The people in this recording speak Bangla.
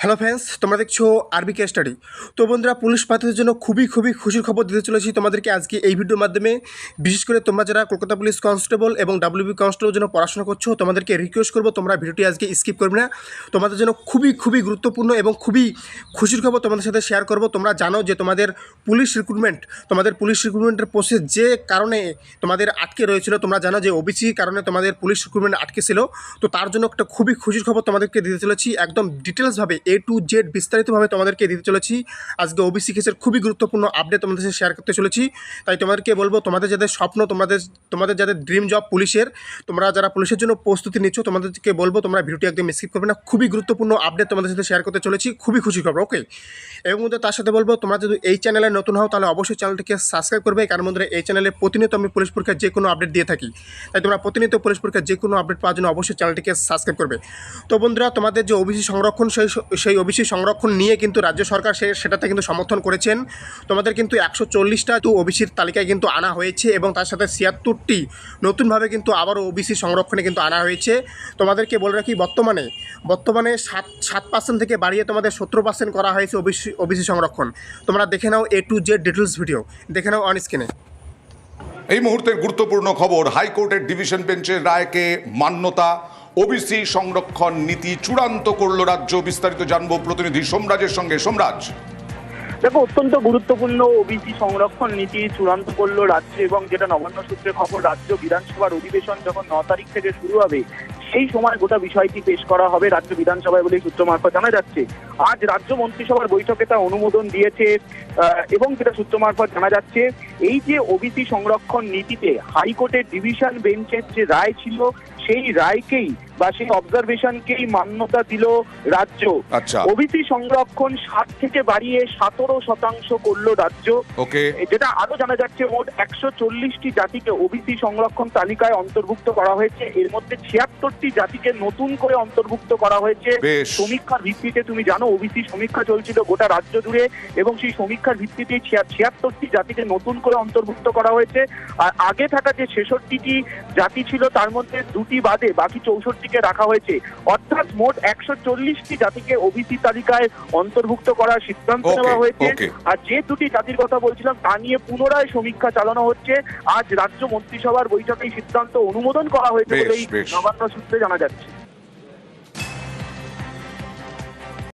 হ্যালো ফ্রেন্ডস, তোমরা দেখছো আরবিকে স্টাডি। তো বন্ধুরা, পুলিশ প্রার্থীদের জন্য খুবই খুশির খবর দিতে চলেছি তোমাদেরকে আজকে এই ভিডিওর মাধ্যমে। বিশেষ করে তোমরা যারা কলকাতা পুলিশ কনস্টেবল এবং ডাব্লিউবি কনস্টেবলের জন্য পড়াশোনা করছো, তোমাদেরকে রিকোয়েস্ট করবো তোমরা ভিডিওটি আজকে স্কিপ করবে না। তোমাদের জন্য খুবই গুরুত্বপূর্ণ এবং খুবই খুশির খবর তোমাদের সাথে শেয়ার করবো। তোমরা জানো যে তোমাদের পুলিশ রিক্রুটমেন্টের প্রসেস যে কারণে তোমাদের আটকে রয়েছিল, তোমরা জানো যে ওবিসি কারণে তোমাদের পুলিশ রিক্রুটমেন্ট আটকে ছিল। তো তার জন্য একটা খুবই খুশির খবর তোমাদেরকে দিতে চলেছি, একদম ডিটেলসভাবে A to Z বিস্তারিতভাবে তোমাদেরকে দিতে চলেছি। আজকে ওবিসি কেসের খুবই গুরুত্বপূর্ণ আপডেট তোমাদের সাথে শেয়ার করতে চলেছি। তাই তোমাদেরকে বলবো, তোমাদের যাদের স্বপ্ন, তোমাদের যাদের ড্রিম জব পুলিশের, তোমরা যারা পুলিশের জন্য প্রস্তুতি নিচ্ছ, তোমাদেরকে বলবো তোমরা ভিডিওটি একদম স্কিপ করবে না। খুবই গুরুত্বপূর্ণ আপডেট তোমাদের সাথে শেয়ার করতে চলেছি, খুবই খুশি খবর। ওকে, এবং মধ্যে তার সাথে বলবো, তোমরা যদি এই চ্যানেলে নতুন হও তাহলে অবশ্যই চ্যানেলটিকে সাবস্ক্রাইব করবে, কারণ বন্ধুরা এই চ্যানেলে প্রতিনিয়ত আমি পুলিশ পরীক্ষার যে কোনো আপডেট দিয়ে থাকি। তাই তোমরা প্রতিনিয়ত পুলিশ পরীক্ষার যে কোনো আপডেট পাওয়ার জন্য অবশ্যই চ্যানেলটিকে সাবস্ক্রাইব করবে। তো বন্ধুরা, তোমাদের যে ওবিসি সংরক্ষণ, সেই ওবিসি সংরক্ষণ নিয়ে কিন্তু রাজ্য সরকার সেটাতে কিন্তু সমর্থন করেছেন। তোমাদের কিন্তু 140টা ওবিসির তালিকায় কিন্তু আনা হয়েছে এবং তার সাথে 76টি নতুনভাবে কিন্তু আবারও ওবিসি সংরক্ষণে কিন্তু আনা হয়েছে। তোমাদেরকে বলে রাখি, বর্তমানে 7% থেকে বাড়িয়ে তোমাদের 17% করা হয়েছে ওবিসি সংরক্ষণ। তোমরা দেখে নাও A to Z details video, দেখে নাও অন স্ক্রিনে। এই মুহূর্তের গুরুত্বপূর্ণ খবর, হাইকোর্টের ডিভিশন বেঞ্চের রায়কে মান্যতা, ওবিসি সংরক্ষণ নীতি চূড়ান্ত করল রাজ্য। বিস্তারিত জানবো প্রতিনিধি সোমরাজের সঙ্গে। সোমরাজ, দেখো, অত্যন্ত গুরুত্বপূর্ণ ওবিসি সংরক্ষণ নীতি চূড়ান্ত করলো রাজ্য, এবং যেটা নবান্ন সূত্রে খবর, রাজ্য বিধানসভার অধিবেশন যখন 9 তারিখ থেকে শুরু হবে সেই সময় গোটা বিষয়টি পেশ করা হবে রাজ্য বিধানসভায় বলে সূত্র মারফত জানা যাচ্ছে। আজ রাজ্য মন্ত্রিসভার বৈঠকে তা অনুমোদন দিয়েছে এবং যেটা সূত্র মারফত জানা যাচ্ছে, এই যে ওবিসি সংরক্ষণ নীতিতে হাইকোর্টের ডিভিশন বেঞ্চের যে রায় ছিল, সেই রায়কেই বা সেই অবজারভেশনকেই মান্যতা দিল রাজ্য। ওবিসি সংরক্ষণ 7 থেকে বাড়িয়ে 17% করলো রাজ্য। যেটা আরো জানা যাচ্ছে, মোট 140টি জাতিকে ওবিসি সংরক্ষণ তালিকায় অন্তর্ভুক্ত করা হয়েছে। এর মধ্যে 76টি জাতিকে নতুন করে অন্তর্ভুক্ত করা হয়েছে সমীক্ষার ভিত্তিতে। তুমি জানো, ওবিসি সমীক্ষা চলছিল গোটা রাজ্য জুড়ে, এবং সেই সমীক্ষার ভিত্তিতে 76টি জাতিকে নতুন করে অন্তর্ভুক্ত করা হয়েছে। আর আগে থাকা যে 66টি জাতি ছিল, তার মধ্যে 2টি বাদে বাকি 64টিকে রাখা হয়েছে। অর্থাৎ মোট 140টি জাতিকে ওবিসি তালিকায় অন্তর্ভুক্ত করার সিদ্ধান্ত নেওয়া হয়েছে। আর যে 2টি জাতির কথা বলছিলাম, তা নিয়ে পুনরায় সমীক্ষা চালানো হচ্ছে। আজ রাজ্য মন্ত্রিসভার বৈঠকে সিদ্ধান্ত অনুমোদন করা হয়েছে বলেই নবান্ন সূত্রে জানা যাচ্ছে।